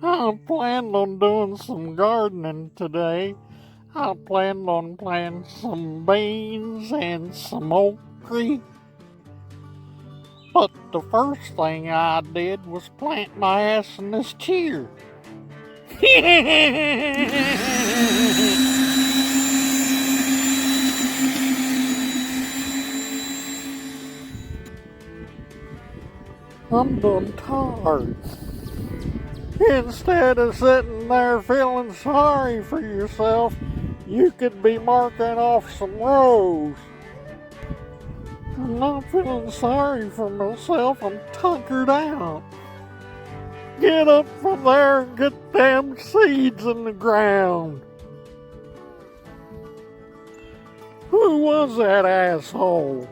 I planned on doing some gardening today. I planned on planting some beans and some okra. But the first thing I did was plant my ass in this chair. I'm done tired. Instead of sitting there feeling sorry for yourself, you could be marking off some rows. I'm not feeling sorry for myself, I'm tuckered out. Get up from there and get them seeds in the ground. Who was that asshole?